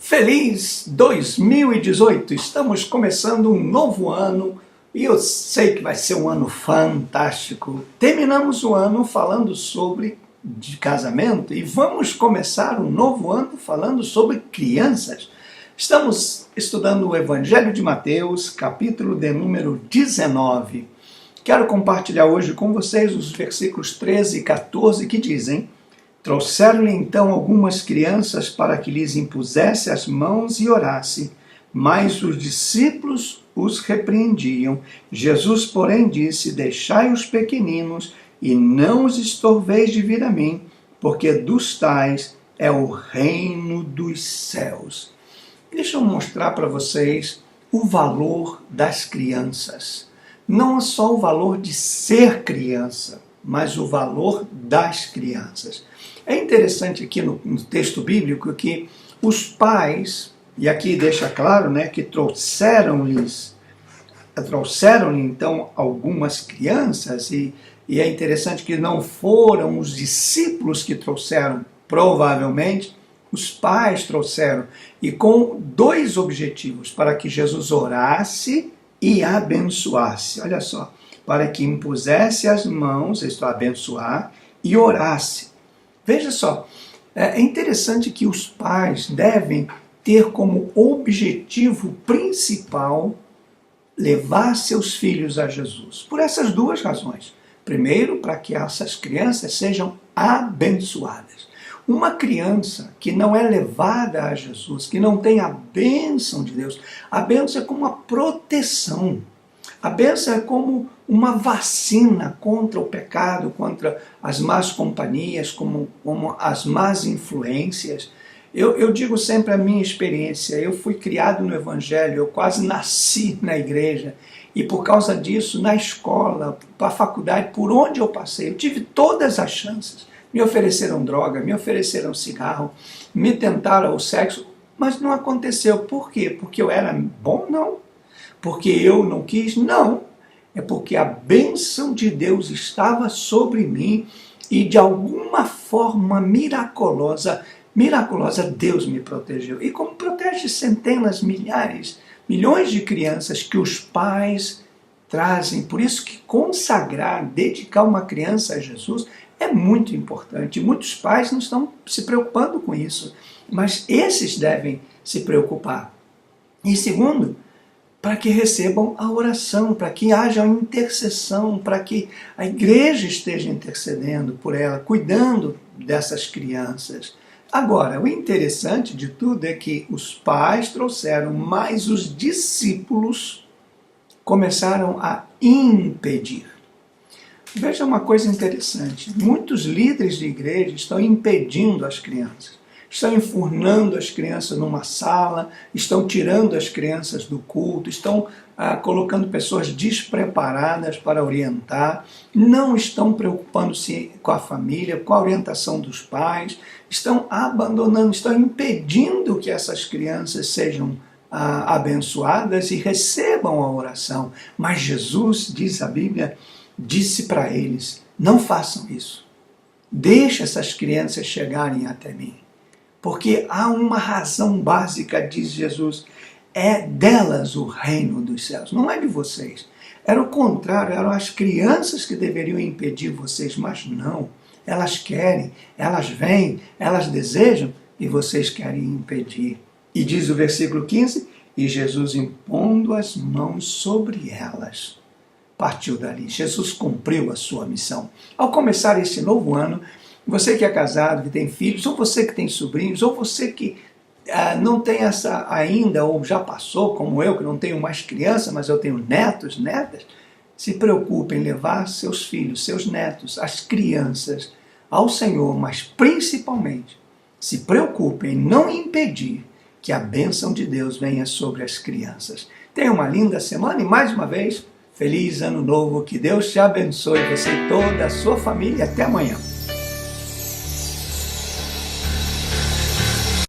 Feliz 2018! Estamos começando um novo ano e eu sei que vai ser um ano fantástico. Terminamos o ano falando sobre casamento e vamos começar um novo ano falando sobre crianças. Estamos estudando o Evangelho de Mateus, capítulo de número 19. Quero compartilhar hoje com vocês os versículos 13 e 14 que dizem: Trouxeram-lhe então algumas crianças para que lhes impusesse as mãos e orasse, mas os discípulos os repreendiam. Jesus, porém, disse: Deixai os pequeninos e não os estorveis de vir a mim, porque dos tais é o reino dos céus. Deixa eu mostrar para vocês o valor das crianças. Não é só o valor de ser criança, mas o valor das crianças. É interessante aqui no texto bíblico que os pais, e aqui deixa claro, que trouxeram-lhe então algumas crianças, e é interessante que não foram os discípulos que trouxeram, provavelmente os pais trouxeram, e com dois objetivos: para que Jesus orasse e abençoasse. Olha só, para que impusesse as mãos, isto é, abençoar, e orasse. Veja só, é interessante que os pais devem ter como objetivo principal levar seus filhos a Jesus. Por essas duas razões. Primeiro, para que essas crianças sejam abençoadas. Uma criança que não é levada a Jesus, que não tem a bênção de Deus, a bênção é como uma proteção. A bênção é como uma vacina contra o pecado, contra as más companhias, como as más influências. Eu digo sempre a minha experiência: eu fui criado no Evangelho, eu quase nasci na igreja, e por causa disso, na escola, para a faculdade, por onde eu passei, eu tive todas as chances. Me ofereceram droga, me ofereceram cigarro, me tentaram o sexo, mas não aconteceu. Por quê? Porque eu era bom? Não. Porque eu não quis? Não. É porque a bênção de Deus estava sobre mim e de alguma forma miraculosa Deus me protegeu. E como protege centenas, milhares, milhões de crianças que os pais trazem. Por isso que consagrar, dedicar uma criança a Jesus é muito importante. Muitos pais não estão se preocupando com isso, mas esses devem se preocupar. E segundo, para que recebam a oração, para que haja intercessão, para que a igreja esteja intercedendo por ela, cuidando dessas crianças. Agora, o interessante de tudo é que os pais trouxeram, mas os discípulos começaram a impedir. Veja uma coisa interessante: muitos líderes de igreja estão impedindo as crianças. Estão enfurnando as crianças numa sala, estão tirando as crianças do culto, estão colocando pessoas despreparadas para orientar, não estão preocupando-se com a família, com a orientação dos pais, estão abandonando, estão impedindo que essas crianças sejam abençoadas e recebam a oração. Mas Jesus, diz a Bíblia, disse para eles: não façam isso, deixe essas crianças chegarem até mim. Porque há uma razão básica, diz Jesus: é delas o reino dos céus, não é de vocês. Era o contrário, eram as crianças que deveriam impedir vocês, mas não. Elas querem, elas vêm, elas desejam e vocês querem impedir. E diz o versículo 15: e Jesus, impondo as mãos sobre elas, partiu dali. Jesus cumpriu a sua missão. Ao começar esse novo ano, você que é casado, que tem filhos, ou você que tem sobrinhos, ou você que não tem essa ainda, ou já passou, como eu, que não tenho mais criança, mas eu tenho netos, netas, se preocupe em levar seus filhos, seus netos, as crianças ao Senhor, mas principalmente se preocupe em não impedir que a bênção de Deus venha sobre as crianças. Tenha uma linda semana e, mais uma vez, feliz ano novo, que Deus te abençoe, você e toda a sua família. Até amanhã.